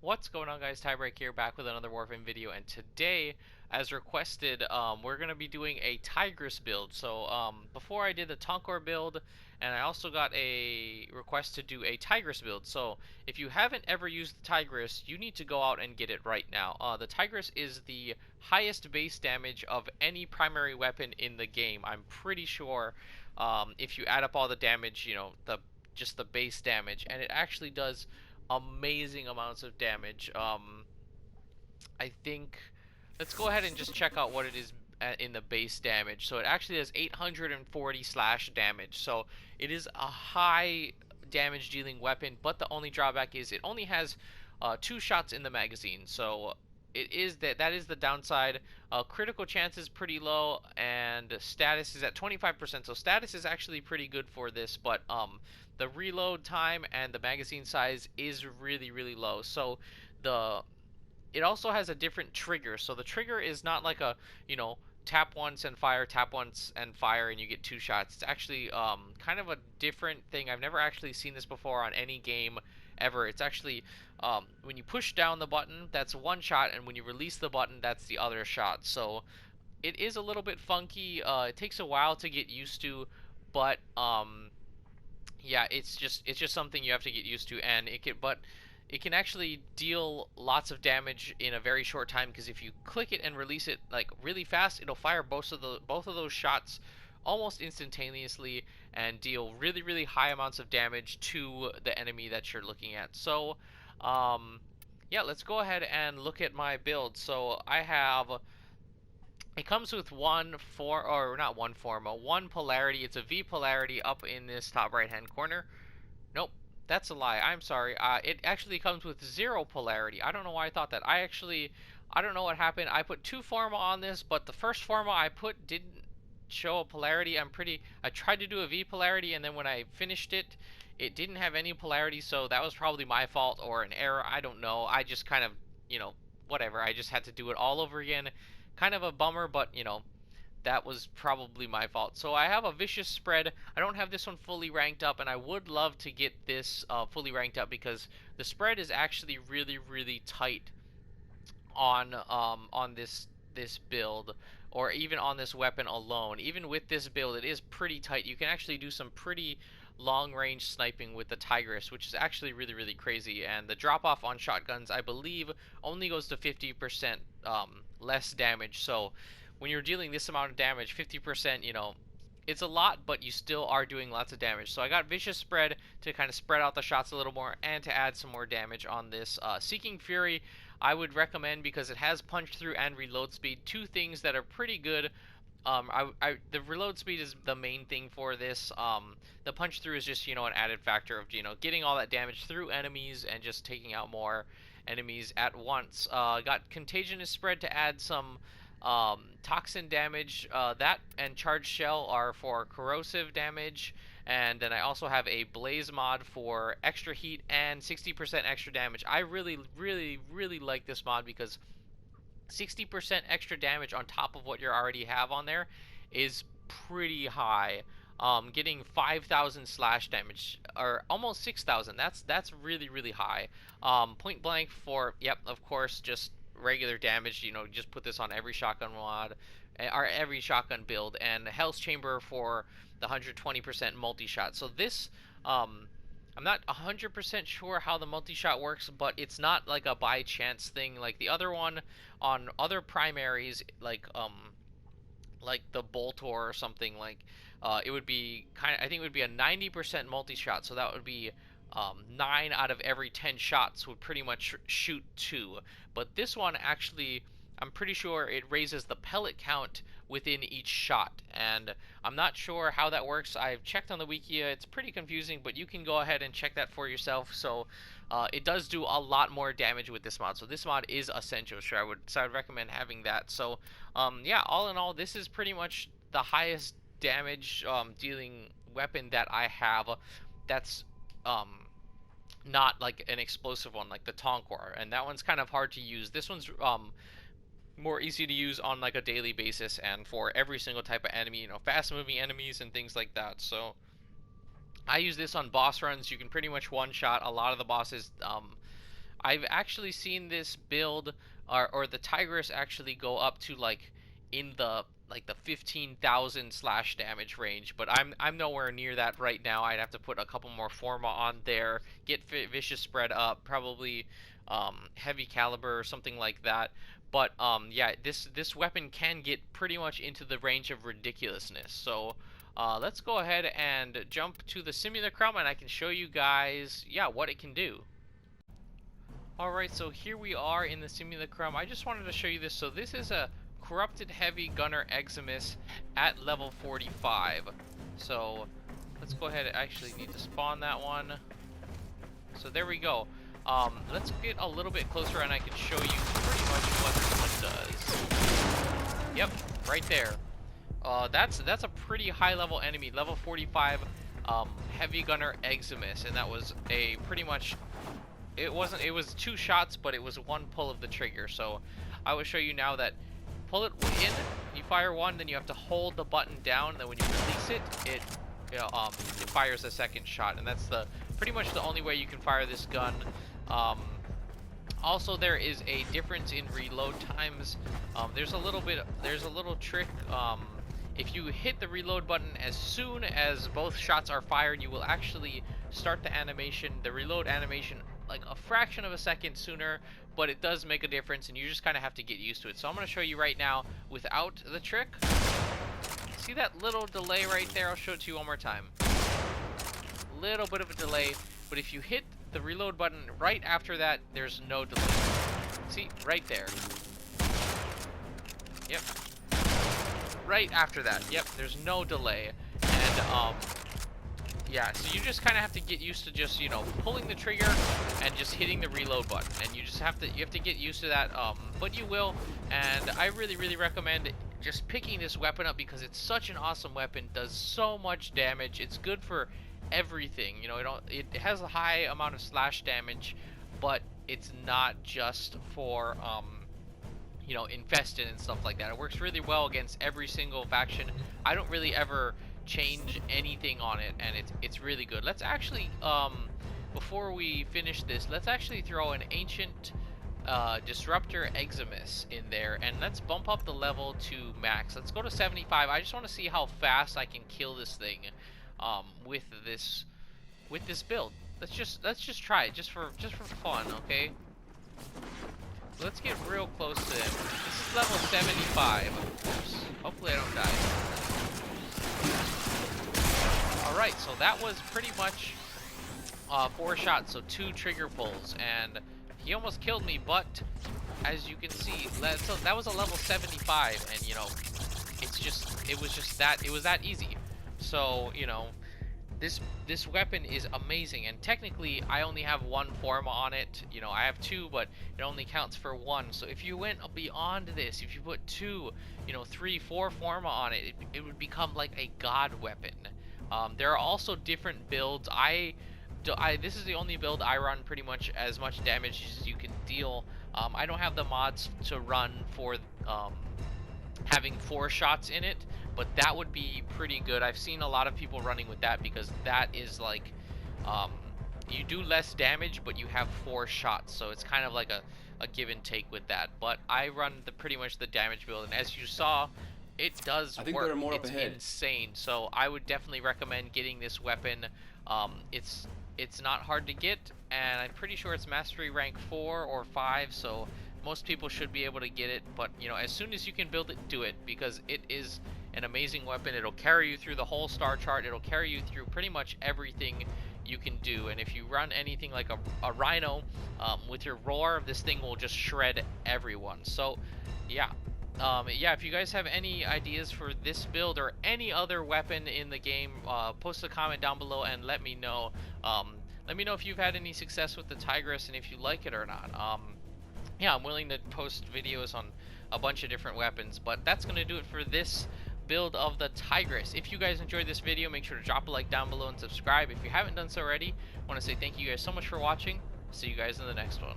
What's going on, guys? Tiebreak here, back with another Warframe video, and today, as requested, we're going to be doing a Tigris build. So, before I did the Tonkor build, and I also got a request to do a Tigris build. So, if you haven't ever used the Tigris, you need to go out and get it right now. The Tigris is the highest base damage of any primary weapon in the game. I'm pretty sure, if you add up all the damage, just the base damage, and it actually does amazing amounts of damage. I think let's go ahead and just check out what it is in the base damage. So it actually does 840 slash damage. So it is a high damage dealing weapon, but the only drawback is it only has 2 shots in the magazine. So that is the downside. Critical chance is pretty low, and status is at 25%. So status is actually pretty good for this, but the reload time and the magazine size is really low. So the it also has a different trigger. So the trigger is not like a tap once and fire, tap once and fire, and you get 2 shots. It's actually kind of a different thing. I've never actually seen this before on any game ever. It's actually when you push down the button, that's 1 shot, and when you release the button, that's the other shot. So it is a little bit funky. It takes a while to get used to, but yeah, it's just something you have to get used to, and it can actually deal lots of damage in a very short time, because if you click it and release it like really fast, it'll fire both of those shots almost instantaneously and deal really high amounts of damage to the enemy that you're looking at. So yeah, let's go ahead and look at my build. So it comes with one polarity. It's a V polarity up in this top right hand corner. Nope, that's a lie. I'm sorry. It actually comes with 0 polarity. I don't know why I thought that. I don't know what happened. I put 2 forma on this, but the first forma I put didn't show a polarity. I tried to do a V polarity, and then when I finished it, it didn't have any polarity, so that was probably my fault or an error. I don't know. I just kind of, whatever. I just had to do it all over again. Kind of a bummer, but, that was probably my fault. So I have a vicious spread. I don't have this one fully ranked up, and I would love to get this fully ranked up, because the spread is actually really tight on this build, or even on this weapon alone. Even with this build, it is pretty tight. You can actually do some pretty long range sniping with the Tigris, which is actually really crazy. And the drop off on shotguns, I believe, only goes to 50% less damage. So when you're dealing this amount of damage, 50%, it's a lot, but you still are doing lots of damage. So I got Vicious Spread to kind of spread out the shots a little more, and to add some more damage on this. Seeking Fury, I would recommend, because it has punch through and reload speed, 2 things that are pretty good. The reload speed is the main thing for this. The punch through is just, an added factor of, getting all that damage through enemies and just taking out more enemies at once. Got Contagious Spread to add some toxin damage. That and Charged Shell are for corrosive damage. And then I also have a Blaze mod for extra heat and 60% extra damage. I really like this mod, because 60% extra damage on top of what you already have on there is pretty high. Getting 5,000 slash damage, or almost 6,000, that's really high. Point blank for, yep, of course, just regular damage. Just put this on every shotgun mod, or every shotgun build. And Hell's Chamber for the 120% multi-shot. So this, I'm not 100% sure how the multi-shot works, but it's not like a by chance thing like the other one. On other primaries, like the Boltor or something, like it would be I think it would be a 90% multi-shot, so that would be 9 out of every 10 shots would pretty much shoot 2. But this one actually, I'm pretty sure it raises the pellet count within each shot, and I'm not sure how that works. I've checked on the wiki. It's pretty confusing, but you can go ahead and check that for yourself. So it does do a lot more damage with this mod, so this mod is essential. Sure, I would recommend having that. So yeah, all in all, this is pretty much the highest damage dealing weapon that I have. That's not like an explosive one like the Tonkor, and that one's kind of hard to use. This one's more easy to use on like a daily basis, and for every single type of enemy, fast moving enemies and things like that. So I use this on boss runs. You can pretty much one shot a lot of the bosses. I've actually seen this build, or the Tigris actually go up to like in the like the 15,000 slash damage range, but I'm nowhere near that right now. I'd have to put a couple more Forma on there, get Vicious spread up, probably heavy caliber or something like that. But yeah, this weapon can get pretty much into the range of ridiculousness. So let's go ahead and jump to the simulacrum, and I can show you guys, yeah, what it can do. Alright, so here we are in the simulacrum. I just wanted to show you this. So this is a corrupted heavy gunner Eximus at level 45. So let's go ahead. I actually need to spawn that one. So there we go. Let's get a little bit closer and I can show you pretty much what this one does. Yep, right there. That's a pretty high level enemy, level 45 heavy gunner Eximus, and that was a pretty much, it was 2 shots, but it was 1 pull of the trigger. So I will show you now that pull it in, you fire 1, then you have to hold the button down, and then when you release it, it fires a 2nd shot, and that's pretty much the only way you can fire this gun. Also, there is a difference in reload times. There's a little trick. If you hit the reload button as soon as both shots are fired, you will actually start the reload animation, like a fraction of a second sooner, but it does make a difference, and you just kind of have to get used to it. So I'm going to show you right now without the trick. See that little delay right there? I'll show it to you one more time. Little bit of a delay, but if you hit the reload button right after that, there's no delay. See, right there. Yep. Right after that, yep, there's no delay. And yeah, so you just kind of have to get used to just, you know, pulling the trigger and just hitting the reload button, and you have to get used to that. But you will, and I really recommend just picking this weapon up because it's such an awesome weapon. Does so much damage. It's good for everything. You know, it has a high amount of slash damage, but it's not just for you know, infested and stuff like that. It works really well against every single faction. I don't really ever change anything on it, and it's really good. Let's actually before we finish this, let's actually throw an ancient disruptor Eximus in there, and let's bump up the level to max. Let's go to 75. I just want to see how fast I can kill this thing with this build. Let's just try it just for fun, okay? Let's get real close to him. This is level 75. Oops. Hopefully I don't die. Alright, so that was pretty much 4 shots, so 2 trigger pulls, and he almost killed me, but as you can see, so that was a level 75, and you know, it was that easy. So, you know, this weapon is amazing, and technically I only have 1 Forma on it. You know, I have 2, but it only counts for 1. So if you went beyond this, if you put 2, you know, 3, 4 Forma on it, it would become like a god weapon. There are also different builds. This is the only build I run pretty much as much damage as you can deal. I don't have the mods to run for having 4 shots in it, but that would be pretty good. I've seen a lot of people running with that because that is like, you do less damage, but you have 4 shots, so it's kind of like a give and take with that. But I run pretty much the damage build, and as you saw, it does work. There are more up it's ahead. Insane. So I would definitely recommend getting this weapon. It's not hard to get, and I'm pretty sure it's mastery rank 4 or 5, so most people should be able to get it. But you know, as soon as you can build it, do it, because it is an amazing weapon. It'll carry you through the whole star chart. It'll carry you through pretty much everything you can do. And if you run anything like a rhino with your roar, this thing will just shred everyone. So yeah. Yeah, if you guys have any ideas for this build or any other weapon in the game, post a comment down below and let me know. Let me know if you've had any success with the Tigris and if you like it or not. Yeah, I'm willing to post videos on a bunch of different weapons, but that's going to do it for this build of the Tigris. If you guys enjoyed this video, make sure to drop a like down below and subscribe. If you haven't done so already, I want to say thank you guys so much for watching. See you guys in the next one.